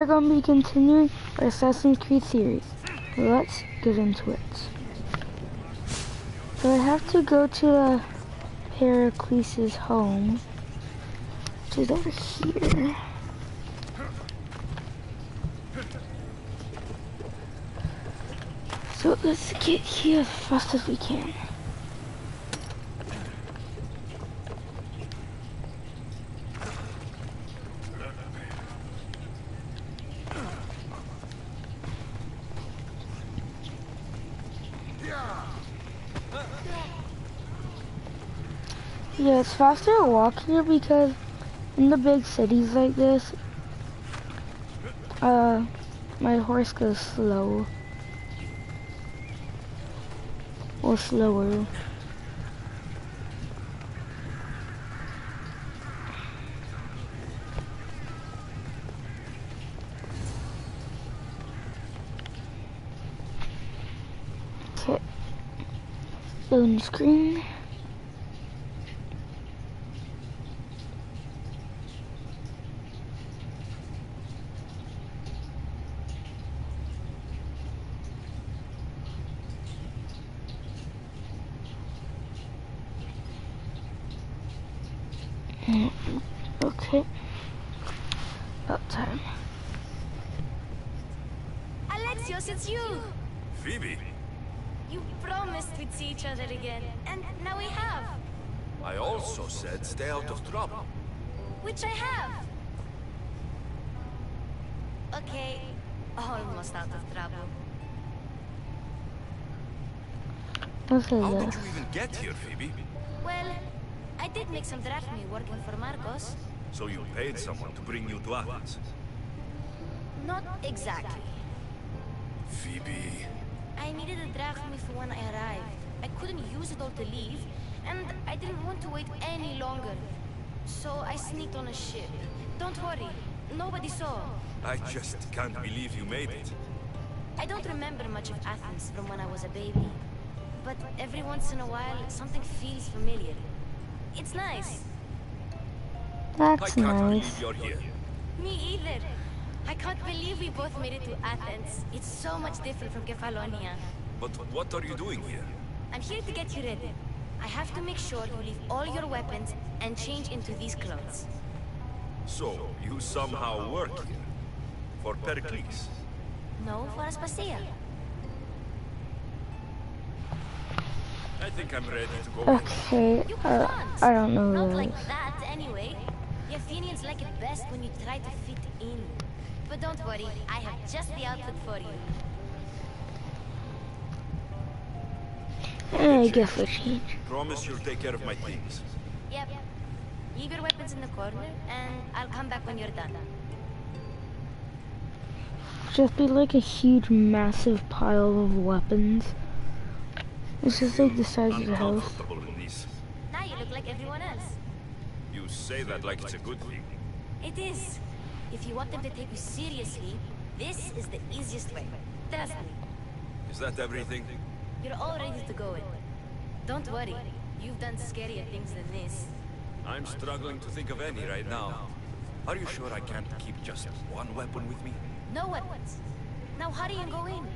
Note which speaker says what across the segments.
Speaker 1: We're going to be continuing our Assassin's Creed series. Let's get into it. So I have to go to Pericles' home, which is over here. So let's get here as fast as we can. Yeah, it's faster to walk here because in the big cities like this, my horse goes slow. Or slower. Okay. Loading screen. Okay. About time.
Speaker 2: Alexios, it's you!
Speaker 3: Phoebe?
Speaker 2: You promised we'd see each other again, and now we have.
Speaker 3: I also said stay out of trouble.
Speaker 2: Which I have. Okay, almost out of trouble.
Speaker 1: Okay,
Speaker 3: How
Speaker 1: yeah.
Speaker 3: did you even get here, Phoebe?
Speaker 2: Well, I did make some drachmi working for Marcos.
Speaker 3: So you paid someone to bring you to Athens?
Speaker 2: Not exactly.
Speaker 3: Phoebe...
Speaker 2: I needed a drachmi for when I arrived. I couldn't use it all to leave, and I didn't want to wait any longer. So I sneaked on a ship. Don't worry, nobody saw.
Speaker 3: I just can't believe you made it.
Speaker 2: I don't remember much of Athens from when I was a baby. But every once in a while, something feels familiar. It's nice.
Speaker 3: I
Speaker 1: That's
Speaker 3: can't
Speaker 1: nice.
Speaker 3: believe you're here.
Speaker 2: Me either. I can't believe we both made it to Athens. It's so much different from Kefalonia.
Speaker 3: But what are you doing here?
Speaker 2: I'm here to get you ready. I have to make sure you leave all your weapons and change into these clothes.
Speaker 3: So, you somehow work here? For Pericles?
Speaker 2: No, for Aspasia.
Speaker 3: I think I'm ready to go.
Speaker 1: Okay,
Speaker 2: You can't.
Speaker 1: I don't know
Speaker 2: Not
Speaker 1: this.
Speaker 2: like that, anyway. The Athenians like it best when you try to fit in. But don't worry, I have just the outfit for you.
Speaker 1: I guess we'll change.
Speaker 3: Promise you'll take care of my things.
Speaker 2: Yep. Leave your weapons in the corner, and I'll come back when you're done.
Speaker 1: Just be like a huge, massive pile of weapons. It's just like the size of the house.
Speaker 3: Uncomfortable in these.
Speaker 2: Now you look like everyone else.
Speaker 3: You say that like it's a good thing.
Speaker 2: It is. If you want them to take you seriously, this is the easiest way. Trust me.
Speaker 3: Is that everything?
Speaker 2: You're all ready to go in. Don't worry. You've done scarier things than this.
Speaker 3: I'm struggling to think of any right now. Are you sure I can't keep just one weapon with me?
Speaker 2: No weapons. Now hurry and go in.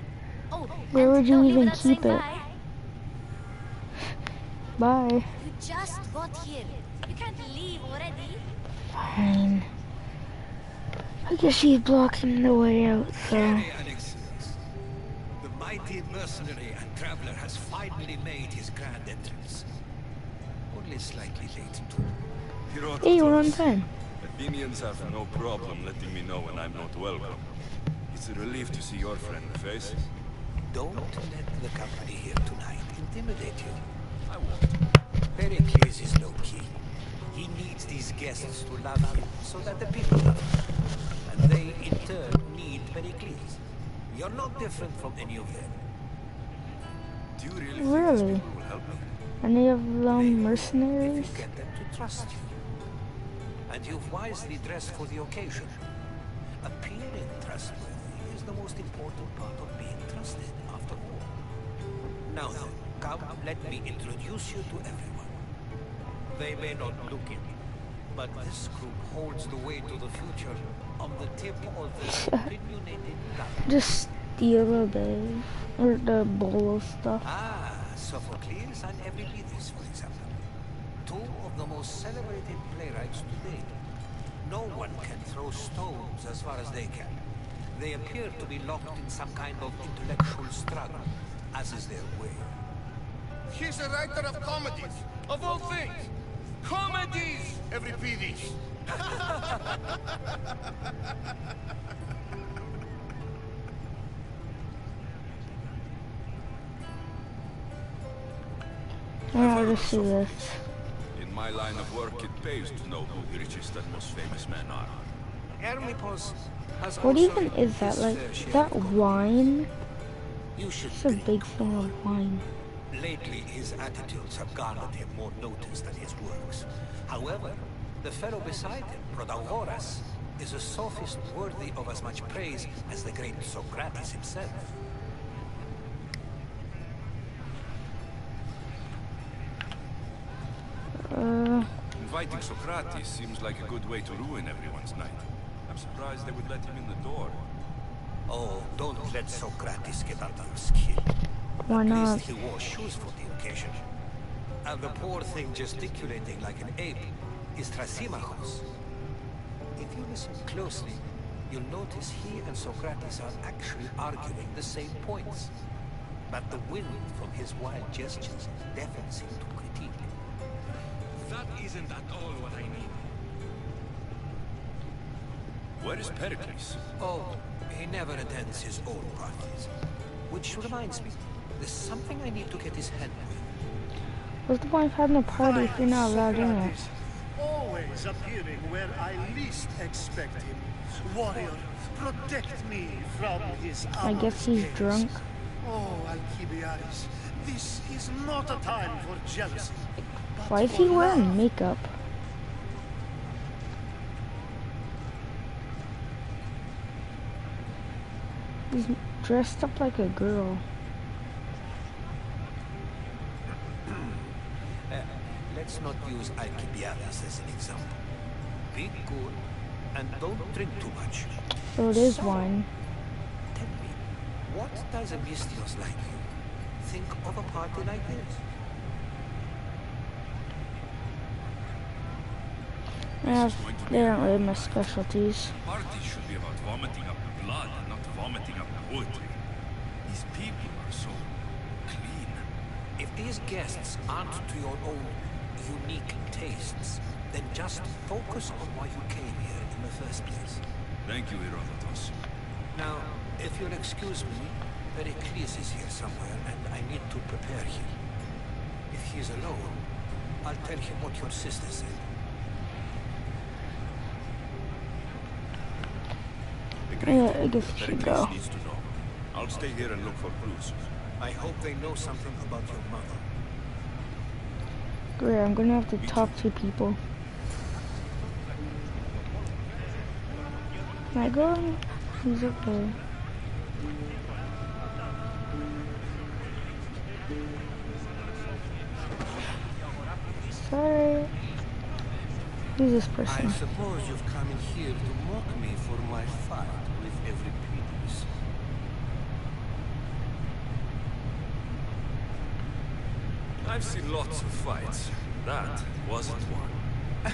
Speaker 2: Oh,
Speaker 1: Where
Speaker 2: and
Speaker 1: would you
Speaker 2: don't leave
Speaker 1: even
Speaker 2: without saying
Speaker 1: keep it?
Speaker 2: bye.
Speaker 1: Bye.
Speaker 2: You just got here. You can't leave already.
Speaker 1: Fine. I guess she's blocking the way out, so...
Speaker 4: Alexios. The mighty mercenary and traveler has finally made his grand entrance. Only slightly late too.
Speaker 1: Hey, we're on time.
Speaker 3: Athenians have no problem letting me know when I'm not welcome. It's a relief to see your friendly face.
Speaker 4: Don't let the company here tonight intimidate you.
Speaker 3: I won't.
Speaker 4: Pericles is no king. He needs these guests to love him so that the people love him. And they, in turn, need Pericles. You're not different from any of them.
Speaker 3: Do you really think
Speaker 1: Really?
Speaker 3: these people will help me?
Speaker 1: Any of
Speaker 4: Maybe
Speaker 1: them
Speaker 4: if
Speaker 1: mercenaries?
Speaker 4: you get them to trust you. And you've wisely dressed for the occasion. Appearing trustworthy is the most important part of being trusted, after all. Now then, come, let me introduce you to everyone. They may not look it, but this group holds the way to the future on the tip of the opinionated tongue.
Speaker 1: Just steal a bit. Or the bowl of stuff.
Speaker 4: Ah, Sophocles and Euripides, for example. Two of the most celebrated playwrights today. No one can throw stones as far as they can. They appear to be locked in some kind of intellectual struggle, as is their way.
Speaker 5: He's a writer of comedies, of all things. Comedies, Euripides.
Speaker 1: I'll just see this.
Speaker 3: In my line of work, it pays to know who the richest and most famous men are.
Speaker 4: Hermippos has
Speaker 1: What
Speaker 4: also
Speaker 1: even is that?
Speaker 4: his
Speaker 1: Like,
Speaker 4: fair
Speaker 1: is
Speaker 4: share
Speaker 1: that
Speaker 4: of
Speaker 1: wine?
Speaker 4: You should
Speaker 1: It's a
Speaker 4: drink
Speaker 1: big thing
Speaker 4: more.
Speaker 1: of wine.
Speaker 4: Lately, his attitudes have garnered him more notice than his works. However, the fellow beside him, Protagoras, is a sophist worthy of as much praise as the great Socrates himself.
Speaker 3: Inviting Socrates seems like a good way to ruin everyone's night. I'm surprised they would let him in the door.
Speaker 4: Oh, don't let Socrates get under your skin.
Speaker 1: Why
Speaker 4: At
Speaker 1: not?
Speaker 4: least he wore shoes for the occasion. And the poor thing gesticulating like an ape is Thrasymachos. If you listen closely, you'll notice he and Socrates are actually arguing the same points. But the wind from his wild gestures deafens him to critique.
Speaker 5: That isn't at all what I need.
Speaker 3: Where is Pericles?
Speaker 4: Oh, he never attends his own parties. Which reminds me, there's something I need to get his hand with.
Speaker 1: What's the point of having a party if you're not allowed in it?
Speaker 6: Socrates, always appearing where I least expect him. Warrior, protect me from his
Speaker 1: I guess he's
Speaker 6: gaze.
Speaker 1: drunk.
Speaker 6: Oh, Alcibiades, this is not a time for jealousy. But
Speaker 1: Why is
Speaker 6: for
Speaker 1: he wearing
Speaker 6: love.
Speaker 1: makeup? He's dressed up like a girl.
Speaker 4: Let's not use Alcibiades as an example. Be good and don't drink too much.
Speaker 1: So it is wine.
Speaker 4: Tell me, what does a Mystios like you think of a party like this?
Speaker 1: Yeah, they don't really my specialties.
Speaker 3: Parties should be about vomiting up blood, not vomiting up poetry. These people are so clean.
Speaker 4: If these guests aren't to your own unique tastes, then just focus on why you came here in the first place.
Speaker 3: Thank you, Herodotus.
Speaker 4: Now, if you'll excuse me, Pericles is here somewhere, and I need to prepare him. If he's alone, I'll tell him what your sister said.
Speaker 1: Yeah, I guess we should
Speaker 3: Pericles
Speaker 1: go.
Speaker 3: needs to know. I'll stay here and look for clues.
Speaker 4: I hope they know something about your mother.
Speaker 1: Great, I'm gonna have to talk to people. Can I go in? He's up there. Sorry. Who's this
Speaker 7: I
Speaker 1: person?
Speaker 7: suppose you've come in here to mock me for my fight with Euripides.
Speaker 3: I've seen lots of fights. That wasn't one.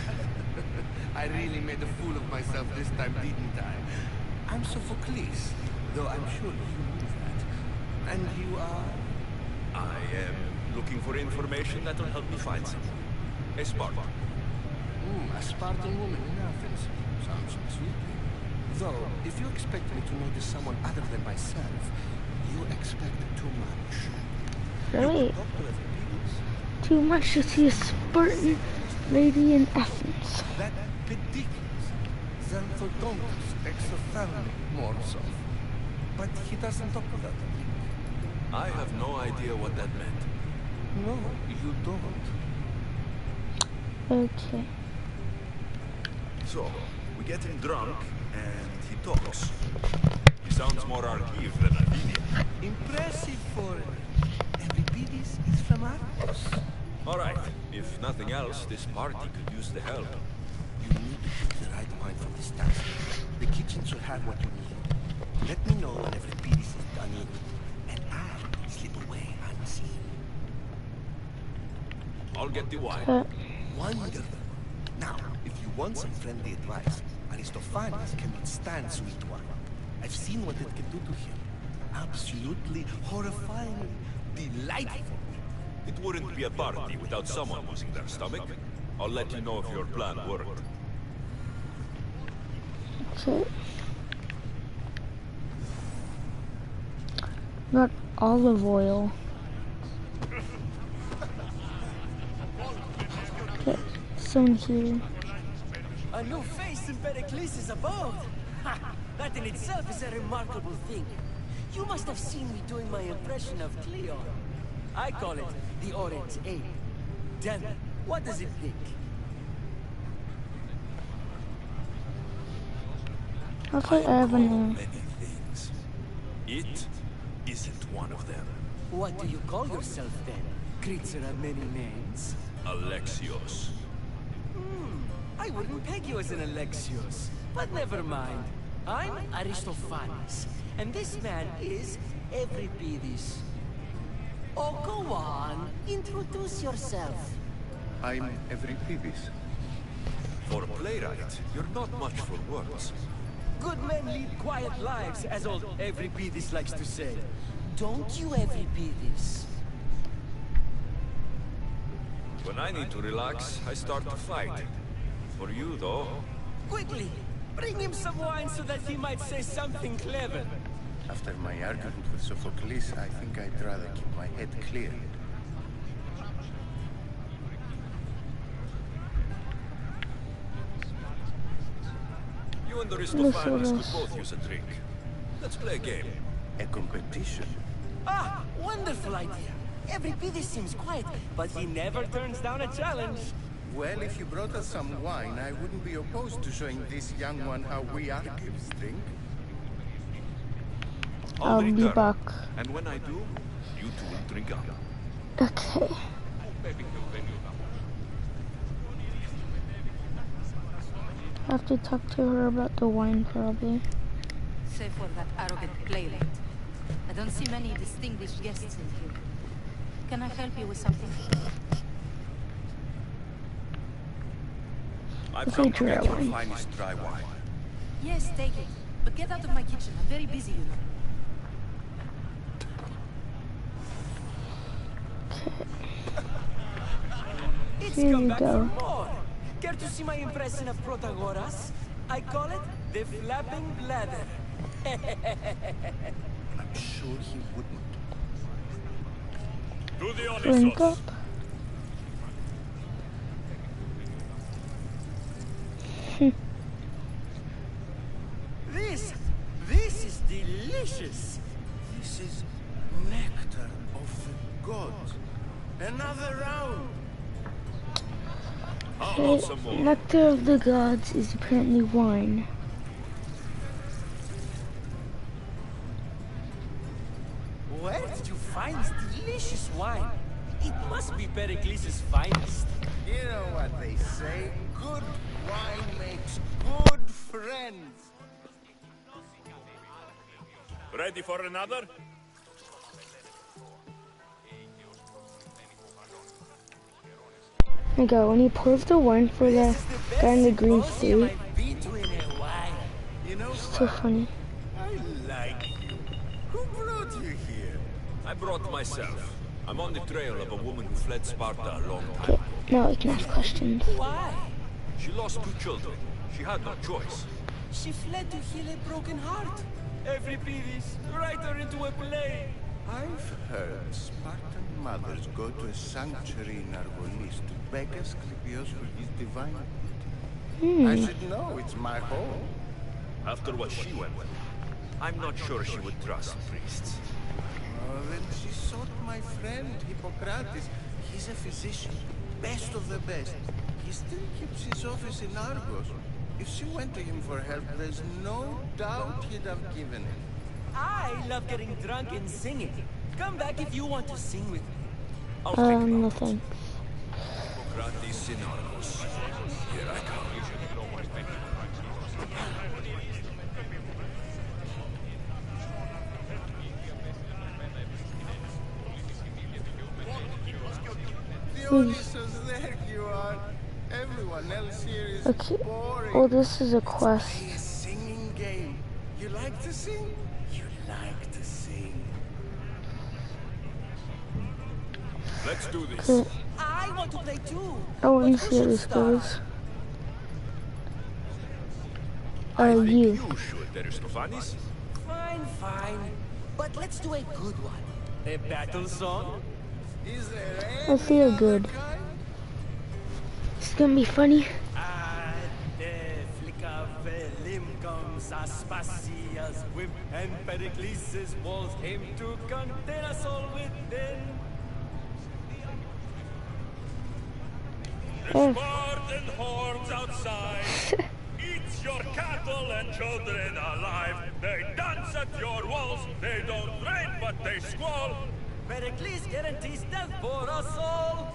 Speaker 7: I really made a fool of myself this time, didn't I? I'm Sophocles, though I'm sure you knew that. And you are...
Speaker 3: I am looking for information that will help me find someone. A Spartan.
Speaker 7: A Spartan woman in Athens. Sounds intriguing. Though, if you expect me to notice someone other than myself, you expect too much.
Speaker 1: Really?
Speaker 7: Talk to Euripides.
Speaker 1: Too much to see a Spartan lady in Athens.
Speaker 7: That ridiculous. Xanthodontus exophthalmic morso. But he doesn't talk about it.
Speaker 3: I have no idea what that meant.
Speaker 7: No, you don't.
Speaker 1: Okay.
Speaker 3: So, we get him drunk, and he talks. He sounds more Argive than Athenian.
Speaker 7: Impressive for Euripides is from Argos.
Speaker 3: Alright, if nothing else, this party could use the help.
Speaker 7: You need The right wine from this town. The kitchen should have what you need. Let me know whenever piece is done in, and I'll slip away unseen.
Speaker 3: I'll get the wine.
Speaker 7: Wonderful. Now, if you want some friendly advice, Aristophanes cannot stand sweet wine. I've seen what it can do to him. Absolutely horrifyingly delightful.
Speaker 3: It wouldn't be a party without someone losing their stomach. I'll let you know if your plan worked.
Speaker 1: Okay. Got olive oil. Okay, some here.
Speaker 8: A new face in Pericles' abode! Ha! That in itself is a remarkable thing. You must have seen me doing my impression of Cleon. I call it the Orange Ape. Tell me, what does it think?
Speaker 1: I think I have a name.
Speaker 3: Many things. It isn't one of them.
Speaker 8: What do you call yourself then? Creature of many names?
Speaker 3: Alexios.
Speaker 8: I wouldn't peg you as an Alexios, but never mind. I'm Aristophanes, and this man is Euripides. Oh, go on. Introduce yourself.
Speaker 6: I'm Euripides.
Speaker 3: For a playwright, you're not much for words.
Speaker 8: Good men lead quiet lives, as old Euripides likes to say. Don't you, Euripides?
Speaker 3: When I need to relax, I start to fight. For you, though,
Speaker 8: Quickly, bring him some wine so that he might say something clever.
Speaker 6: After my argument with Sophocles, I think I'd rather keep my head clear.
Speaker 3: you and Aristophanes could both use a drink. Let's play a game.
Speaker 6: A competition?
Speaker 8: Ah, wonderful idea. Euripides seems quiet, but he never turns down a challenge.
Speaker 6: Well, if you brought us some wine, I wouldn't be opposed to showing this young one how we archives drink.
Speaker 1: I'll be
Speaker 3: return.
Speaker 1: back.
Speaker 3: And when I do, you two will drink up.
Speaker 1: Okay. I have to talk to her about the wine, probably.
Speaker 9: Save for that arrogant playwright. I don't see many distinguished guests in here. Can I help you with something?
Speaker 3: I've come to get your
Speaker 1: wine.
Speaker 3: finest dry wine.
Speaker 9: Yes, take it. But get out of my kitchen. I'm very busy, you know.
Speaker 8: It's
Speaker 1: Here
Speaker 8: come
Speaker 1: you
Speaker 8: back
Speaker 1: go.
Speaker 8: for more. Care to see my impression of Protagoras? I call it the flapping bladder.
Speaker 6: I'm sure he wouldn't.
Speaker 3: Do the
Speaker 1: Drink up.
Speaker 8: This is delicious.
Speaker 6: This is nectar of the gods. Another round.
Speaker 3: How about some more?
Speaker 1: Nectar of the gods is apparently wine.
Speaker 8: Where did you find this delicious wine? It must be Pericles' finest.
Speaker 6: You know what they say, good wine makes good friends.
Speaker 3: Ready for another?
Speaker 1: There you go. When he pours the wine for the guy in the green suit,
Speaker 8: I've been to in a while.
Speaker 6: You know
Speaker 1: so
Speaker 6: what?
Speaker 1: funny.
Speaker 6: I like you. Who brought you here?
Speaker 3: I brought myself. I'm on the trail of a woman who fled Sparta a long time
Speaker 1: Okay,
Speaker 3: ago.
Speaker 1: now we can ask questions.
Speaker 8: Why?
Speaker 3: She lost 2 children. She had no choice.
Speaker 8: She fled to heal a broken heart. Euripides, write her into a play.
Speaker 6: I've heard Spartan mothers go to a sanctuary in Argolis to beg Asclepios for his divine beauty. I should know, it's my home.
Speaker 3: After what she went through, I'm not sure she would trust priests.
Speaker 6: Oh, then she sought my friend Hippocrates. He's a physician, best of the best. He still keeps his office in Argos. If she went to him for help, there's no doubt he'd have given it.
Speaker 8: I love getting drunk and singing. Come back if you want to sing with me.
Speaker 3: I'll think
Speaker 1: No
Speaker 3: about it.
Speaker 1: thanks.
Speaker 3: Hippocrates in Argos. Here I come.
Speaker 6: Dionysus, there you are. Everyone else here is
Speaker 1: Okay.
Speaker 6: boring.
Speaker 1: Oh, this is a
Speaker 6: Play a
Speaker 1: quest.
Speaker 6: singing game. You like to sing? You like to sing.
Speaker 3: Let's do this.
Speaker 1: Okay.
Speaker 8: I want to play too.
Speaker 1: I want
Speaker 8: But
Speaker 1: to
Speaker 8: who
Speaker 1: see how
Speaker 8: should
Speaker 1: this
Speaker 8: start?
Speaker 1: goes.
Speaker 3: I think
Speaker 1: You.
Speaker 3: you should, Aristophanes.
Speaker 8: Fine, fine. But let's do a good one. A battle song?
Speaker 6: Is there
Speaker 1: I
Speaker 6: any
Speaker 1: feel
Speaker 6: other
Speaker 1: good.
Speaker 6: kind?
Speaker 1: It's gonna be funny.
Speaker 8: At the flick of a limb comes Aspasia's whim, and Pericles' walls came to contain us all within.
Speaker 1: Oh.
Speaker 3: Spartan hordes outside. Eat your cattle and children alive. They dance at your walls. They don't rain, but they squall.
Speaker 8: Pericles guarantees death for us all.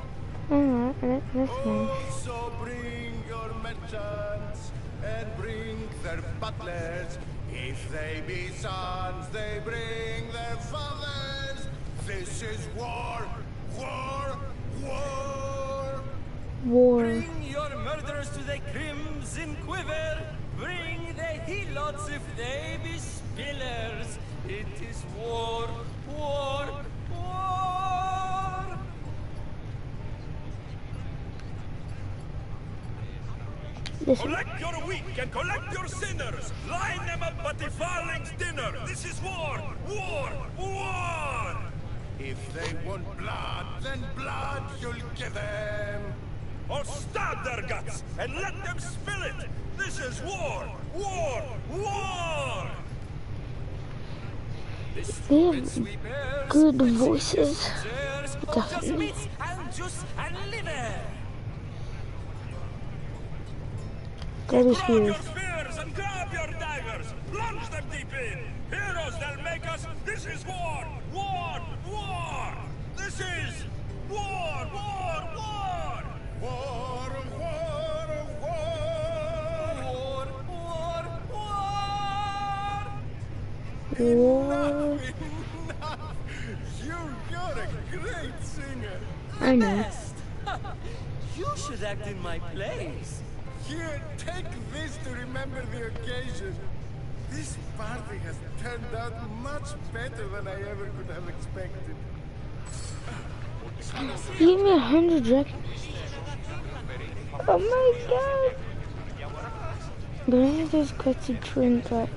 Speaker 1: Alright, that's nice.
Speaker 6: Also bring your merchants and bring their butlers. If they be sons, they bring their fathers. This is war, war, war.
Speaker 1: War.
Speaker 8: Bring your murderers to the crimson quiver. Bring the helots if they be spillers. It is war, war, war.
Speaker 1: Listen.
Speaker 3: Collect your weak and collect your sinners. Line them up at the Farling's dinner. This is war, war, war.
Speaker 6: If they want blood, then blood you'll give them.
Speaker 3: Or stab their guts and let them spill it. This is war, war, war.
Speaker 1: They have good voices. Definitely.
Speaker 8: Just meat and juice and liver.
Speaker 1: That is
Speaker 3: Grab your
Speaker 1: weird.
Speaker 3: spears and grab your daggers. Plunge them deep in. Heroes they'll make us. This is war, war, war. This is war, war, war.
Speaker 6: War, war, war.
Speaker 8: War, war, war.
Speaker 1: War.
Speaker 6: Enough! You're a great singer.
Speaker 1: I know.
Speaker 8: Best. You should act in my place.
Speaker 6: Here, take this to remember the occasion. This party has turned out much better than I ever could have expected.
Speaker 1: You gave me 100 drachmas. Oh my god! But I think there's quite a drink up.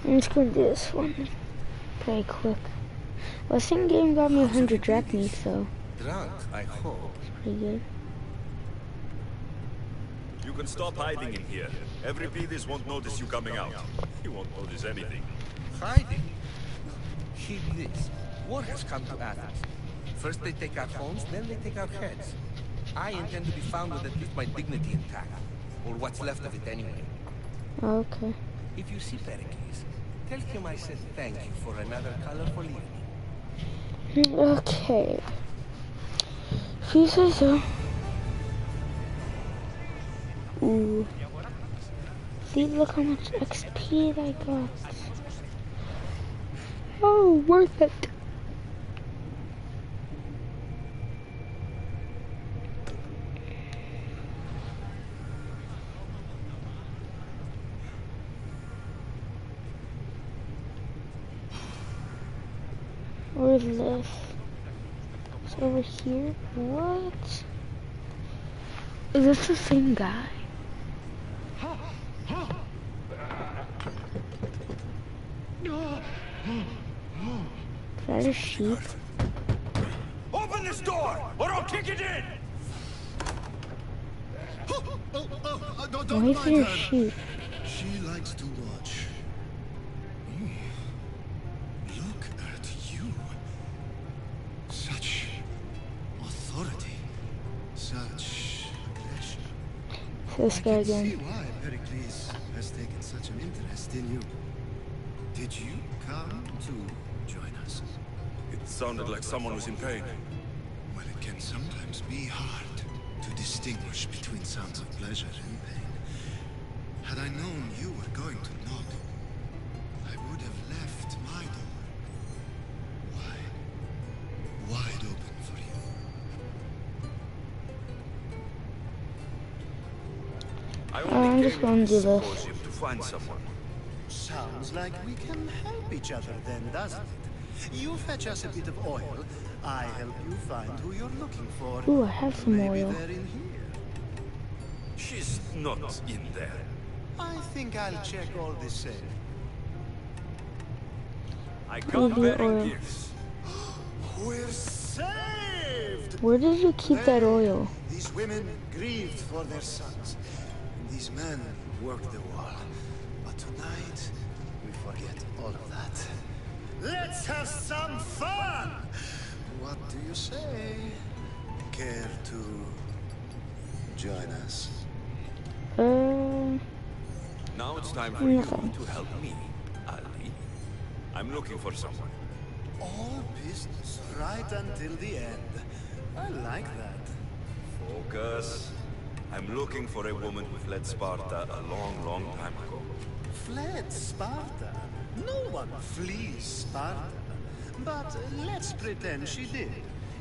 Speaker 1: I'm just gonna do this one pretty quick. Last game got me 100 drachmas, so
Speaker 7: Drunk, I hope.
Speaker 1: pretty good.
Speaker 3: You can stop hiding in here. Every Pedis won't notice you coming out. He won't notice anything.
Speaker 7: Hiding. Heed this. War has come to Athens. First they take our homes, then they take our heads. I intend to be found with at least my dignity intact. Or what's left of it anyway.
Speaker 1: Okay.
Speaker 7: If you see Pericles, tell him I said thank you for another colorful evening.
Speaker 1: Okay. If you say so. Ooh. See, look how much XP I got. Oh, worth it. Where's this? It's over here? What? Is this the same guy? Is that a sheep?
Speaker 3: Open this door, or I'll kick it in!
Speaker 1: Why is there a sheep?
Speaker 5: She likes to watch. Look at you. Such authority. Such aggression.
Speaker 1: This guy
Speaker 5: I can see
Speaker 1: again.
Speaker 5: why Pericles has taken such an interest in you. Did you come to join us?
Speaker 3: It sounded like someone was in pain.
Speaker 5: Well,
Speaker 10: It can sometimes be hard to distinguish between sounds of pleasure and pain. Had I known you were going to knock, I would have left my door wide open for you.
Speaker 1: I'm just going to do this.
Speaker 4: To find someone.
Speaker 11: Sounds like we can help each other then, doesn't it? You fetch us a bit of oil, I help you find who you're looking for.
Speaker 1: Ooh, I have some
Speaker 11: Maybe
Speaker 1: oil.
Speaker 11: they're in here.
Speaker 4: She's not in there.
Speaker 11: I think I'll check all the same.
Speaker 4: I
Speaker 1: Leave
Speaker 4: come
Speaker 1: your
Speaker 4: bearing
Speaker 1: oil.
Speaker 4: gifts.
Speaker 11: We're saved!
Speaker 1: Where did you keep that oil?
Speaker 11: These women grieved for their sons. And these men worked the wall. But tonight, we forget all of that. Let's have some fun! What do you say? Care to join us?
Speaker 4: Now it's time for you to help me, Ali. I'm looking for someone.
Speaker 11: All business, right until the end. I like that.
Speaker 4: Focus. I'm looking for a woman who fled Sparta a long, long time ago.
Speaker 11: Fled Sparta? No one flees Sparta. But let's pretend she did.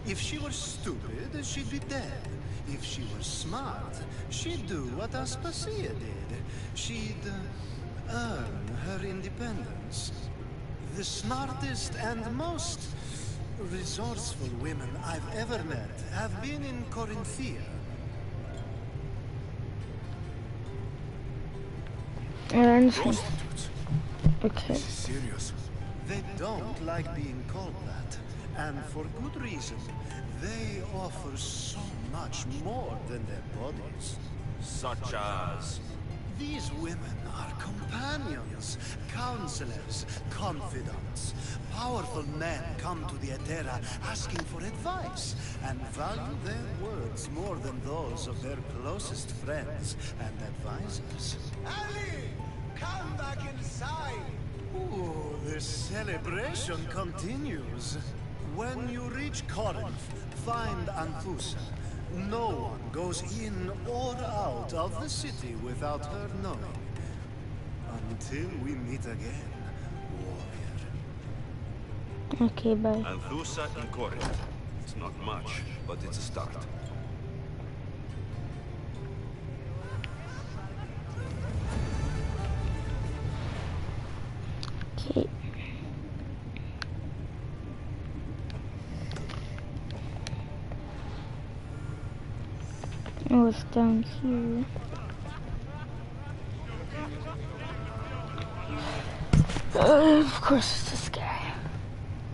Speaker 11: If she were stupid, she'd be dead. If she were smart, she'd do what Aspasia did. She'd earn her independence. The smartest and most resourceful women I've ever met have been in Corinthia.
Speaker 1: I understand.
Speaker 4: Prostitutes.
Speaker 1: Okay.
Speaker 11: This is serious. They don't like being called that. And for good reason. They offer so much more than their bodies.
Speaker 4: Such as...
Speaker 11: These women are companions, counselors, confidants. Powerful men come to the Etera asking for advice and value their words more than those of their closest friends and advisors. Ali! Come back inside! Ooh, the celebration continues. When you reach Corinth, find Anthusa. No one goes in or out of the city without her knowing. Until we meet again, warrior.
Speaker 1: Okay, bye.
Speaker 4: Anthusa in Corinth. It's not much, but it's a start.
Speaker 1: Okay. Oh, it's down here. Of course it's this guy.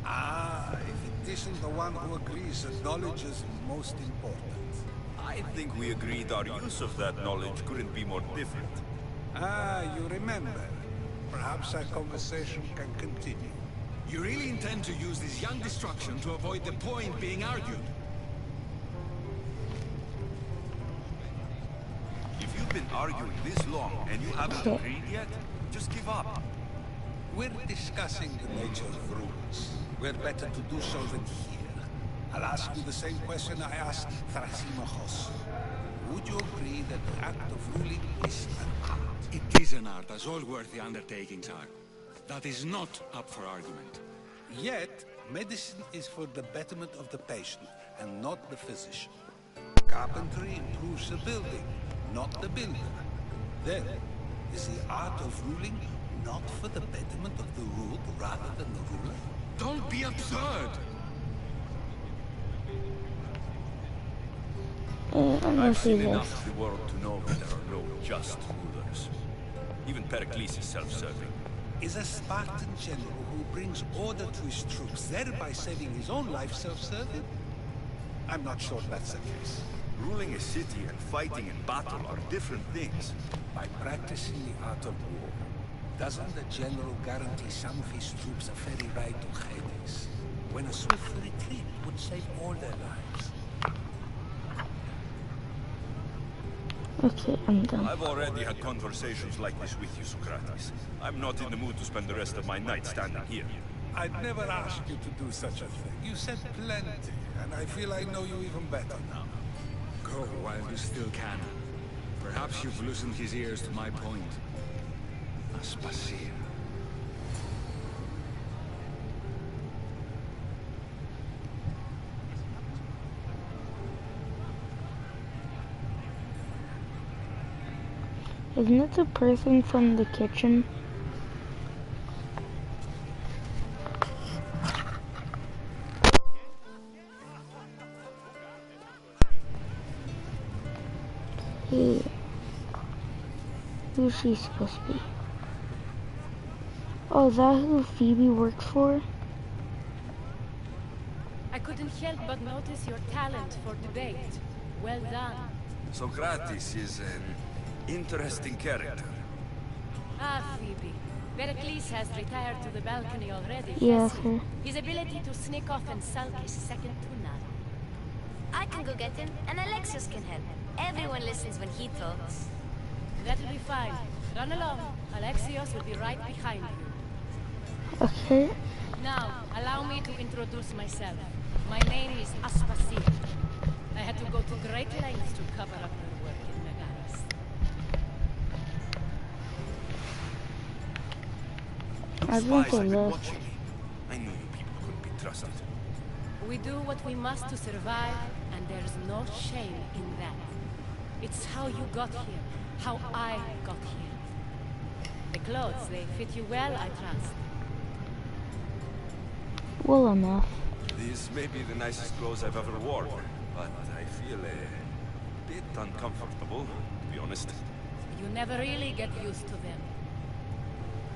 Speaker 12: Ah, if it isn't the one who agrees that knowledge is most important.
Speaker 4: I think we agreed our use of that knowledge couldn't be more different.
Speaker 12: Ah, you remember. Perhaps our conversation can continue.
Speaker 3: You really intend to use this young destruction to avoid the point being argued?
Speaker 4: If you've been arguing this long and you haven't agreed yet, just give up.
Speaker 12: We're discussing the nature of rules. We're better to do so than here. I'll ask you the same question I asked Thrasymachos. Would you agree that the act of ruling is an art?
Speaker 3: It is an art, as all worthy undertakings are. That is not up for argument.
Speaker 12: Yet, medicine is for the betterment of the patient, and not the physician. Carpentry improves the building, not the builder. Then, is the art of ruling not for the betterment of the ruled rather than the ruler?
Speaker 3: Don't be absurd!
Speaker 4: I've seen enough of the world to know that there are no just rulers. Even Pericles is self-serving.
Speaker 12: Is a Spartan general who brings order to his troops, thereby saving his own life, self-serving? I'm not sure that's the case.
Speaker 4: Ruling a city and fighting in battle are different things.
Speaker 12: By practicing the art of war, doesn't the general guarantee some of his troops a ferry ride to Hades, when a swift retreat would save all their lives?
Speaker 1: Okay, I'm done.
Speaker 4: I've already had conversations like this with you, Socrates. I'm not in the mood to spend the rest of my night standing here.
Speaker 12: I'd never ask you to do such a thing. You said plenty, and I feel I know you even better now.
Speaker 13: Go while you still can. Perhaps you've loosened his ears to my point. Aspasia.
Speaker 1: Isn't it the person from the kitchen? Hey, who's she supposed to be? Oh, is that who Phoebe works for?
Speaker 14: I couldn't help but notice your talent for debate. Well done.
Speaker 3: Socrates is an interesting character.
Speaker 14: Ah, Phoebe. Pericles has retired to the balcony already.
Speaker 1: Yes,
Speaker 14: has he?
Speaker 1: sir.
Speaker 14: His ability to sneak off and sulk is second to none.
Speaker 2: I can go get him, and Alexios can help. Everyone listens when he talks.
Speaker 14: That'll be fine. Run along. Alexios will be right behind you.
Speaker 1: Okay.
Speaker 14: Now, allow me to introduce myself. My name is Aspasia. I had to go to great lengths to cover up her work in Megaris.
Speaker 1: I'd
Speaker 3: Those
Speaker 1: like
Speaker 3: spies
Speaker 1: to
Speaker 3: have been
Speaker 1: live.
Speaker 3: watching me. I knew you people couldn't be trusted.
Speaker 14: We do what we must to survive, and there's no shame in that. It's how you got here, how I got here. The clothes, they fit you well, I trust.
Speaker 1: Well enough.
Speaker 3: These may be the nicest clothes I've ever worn, but I feel a bit uncomfortable, to be honest.
Speaker 14: You never really get used to them.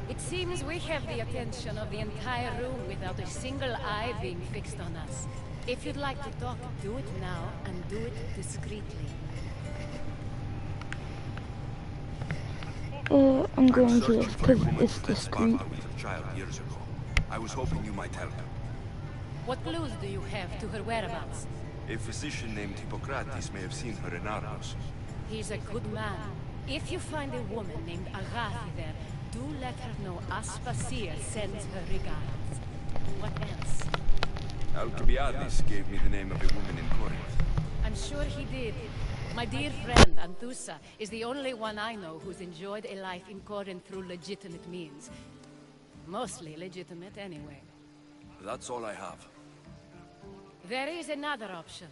Speaker 14: It seems we have the attention of the entire room without a single eye being fixed on us. If you'd like to talk, do it now, and do it discreetly.
Speaker 1: I'm going to,
Speaker 3: searching for a
Speaker 1: because
Speaker 3: woman
Speaker 1: it's
Speaker 3: who left
Speaker 1: discreet.
Speaker 3: Sparta with her child years ago. I was hoping you might help.
Speaker 14: What clues do you have to her whereabouts?
Speaker 3: A physician named Hippocrates may have seen her in Argos.
Speaker 14: He's a good man. If you find a woman named Agathi there, do let her know Aspasia sends her regards. What else?
Speaker 3: Alcibiades gave me the name of a woman in Corinth.
Speaker 14: I'm sure he did. My dear friend, Anthusa, is the only one I know who's enjoyed a life in Corinth through legitimate means. Mostly legitimate, anyway.
Speaker 3: That's all I have.
Speaker 14: There is another option.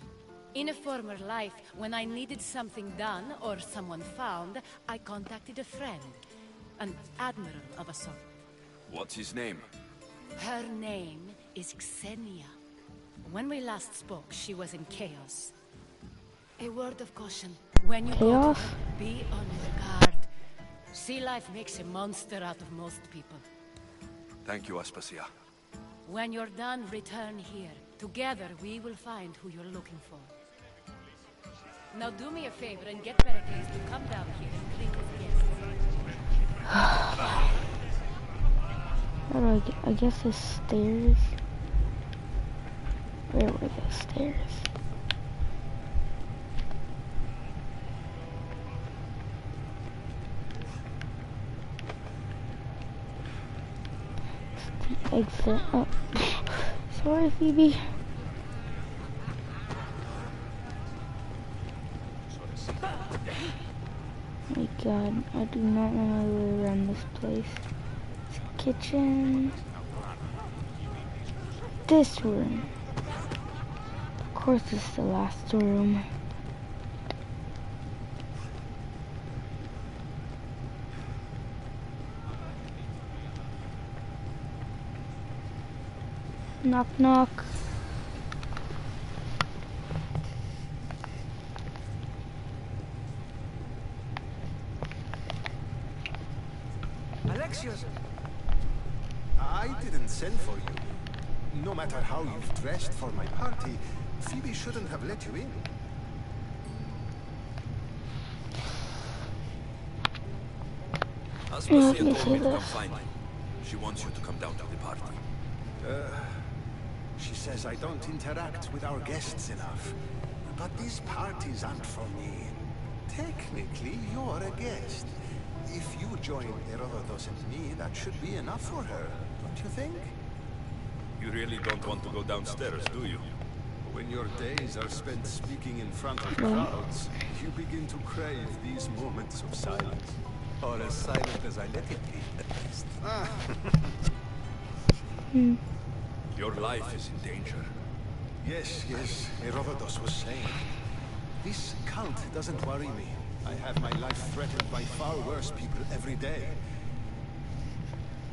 Speaker 14: In a former life, when I needed something done or someone found, I contacted a friend. An admiral of a sort.
Speaker 3: What's his name?
Speaker 14: Her name is Xenia. When we last spoke, she was in chaos. A word of caution. When you go to her, be on your guard. Sea life makes a monster out of most people.
Speaker 3: Thank you, Aspasia.
Speaker 14: When you're done, return here. Together, we will find who you're looking for. Now do me a favor and get Pericles to come down here and greet his guests.
Speaker 1: How do I get? I guess the stairs. Where were the stairs? The exit. Oh. Sorry, Phoebe. Oh my god, I do not know my way around this place. Kitchen. This room. Of course, this is the last room. Knock, knock.
Speaker 7: Alexios! I didn't send for you. No matter how you've dressed for my party, Phoebe shouldn't have let you in.
Speaker 3: Aspasia told me to come find you. She wants you to come down to the party.
Speaker 11: She says I don't interact with our guests enough. But these parties aren't for me. Technically, you're a guest. If you join Herodotus and me, that should be enough for her, don't you think?
Speaker 3: You really don't want to go downstairs, do you?
Speaker 11: When your days are spent speaking in front of crowds, you begin to crave these moments of silence.
Speaker 7: Or as silent as I let it be, at least.
Speaker 3: Your life is in danger.
Speaker 11: Yes, Herodotus was saying. This cult doesn't worry me. I have my life threatened by far worse people every day.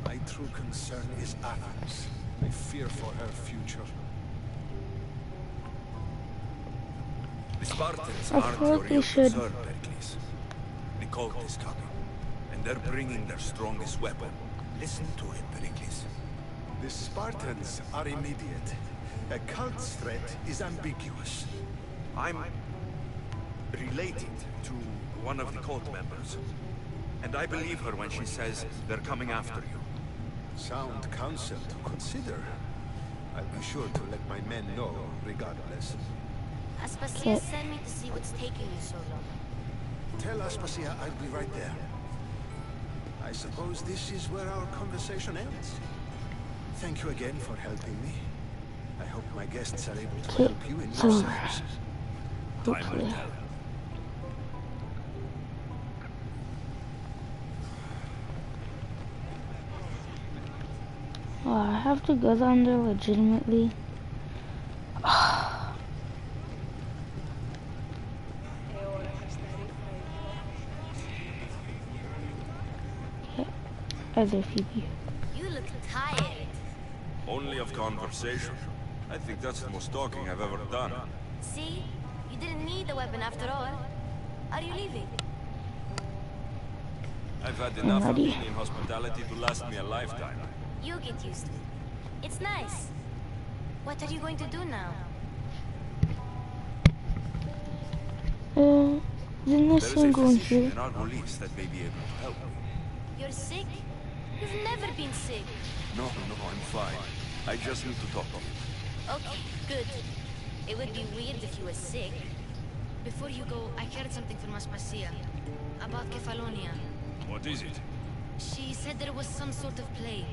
Speaker 11: My true concern is Athens. I fear for her future.
Speaker 3: The Spartans aren't your real concern, Pericles. The cult is coming, and they're bringing their strongest weapon. Listen to him, Pericles.
Speaker 11: The Spartans are immediate. A cult's threat is ambiguous.
Speaker 3: I'm related to one of the cult members, and I believe her when she says they're coming after you.
Speaker 11: Sound counsel to consider. I'll be sure to let my men know, regardless.
Speaker 2: Aspasia sent me to see what's taking you so long.
Speaker 11: Tell Aspasia I'll be right there. I suppose this is where our conversation ends. Thank you again for helping me. I hope my guests are able to help you in your search.
Speaker 3: Time will tell.
Speaker 1: Oh, I have to go down there legitimately. Other Phoebe.
Speaker 2: You look tired.
Speaker 3: Only of conversation. I think that's the most talking I've ever done.
Speaker 2: See? You didn't need the weapon after all. Are you leaving?
Speaker 3: I've had enough of Athenian hospitality to last me a lifetime.
Speaker 2: You get used to it. It's nice. What are you going to do now?
Speaker 1: Then this one going here.
Speaker 3: In our police that may be able to help me.
Speaker 2: You're sick? You've never been sick.
Speaker 3: No, I'm fine. I just need to talk to you.
Speaker 2: Okay, good. It would be weird if you were sick. Before you go, I heard something from Aspasia about Kefalonia.
Speaker 3: What is it?
Speaker 2: She said there was some sort of plague.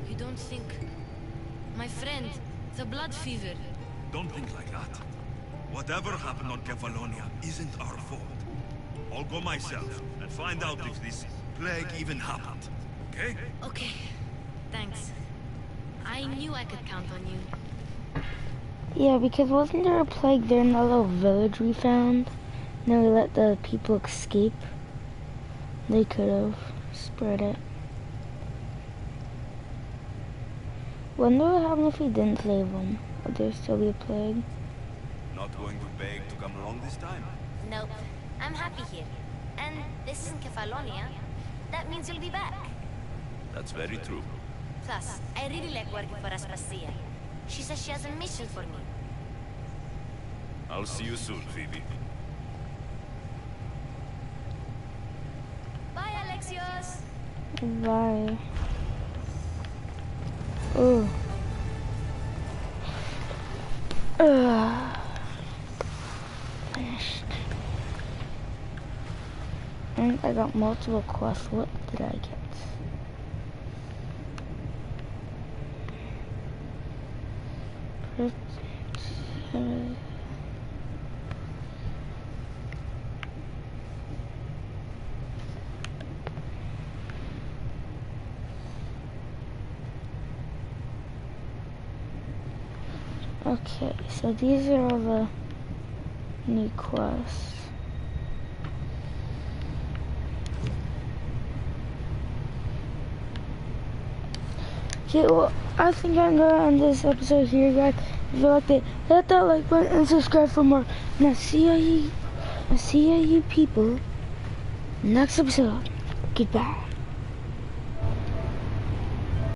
Speaker 2: You don't think... My friend, the blood fever.
Speaker 3: Don't think like that. Whatever happened on Kefalonia isn't our fault. I'll go myself and find out if this plague even happened. Okay?
Speaker 2: Okay. Thanks. I knew I could count on you.
Speaker 1: Yeah, because wasn't there a plague there in that little village we found? And then we let the people escape. They could have spread it. Wonder what happened if we didn't save them. Would there still be a plague?
Speaker 3: Not going to beg to come along this time?
Speaker 2: Nope. I'm happy here. And this isn't Kefalonia. That means you'll be back.
Speaker 3: That's very true.
Speaker 2: Plus, I really like working for Aspasia. She says she has a mission for me.
Speaker 3: I'll see you soon, Phoebe.
Speaker 2: Bye, Alexios!
Speaker 1: Bye. Oh. Finished. And I got multiple quests. What did I get? Okay, so these are all the new quests. Okay, well, I think I'm gonna end this episode here, guys. If you liked it, hit that like button and subscribe for more. And I'll see you people next episode. Goodbye.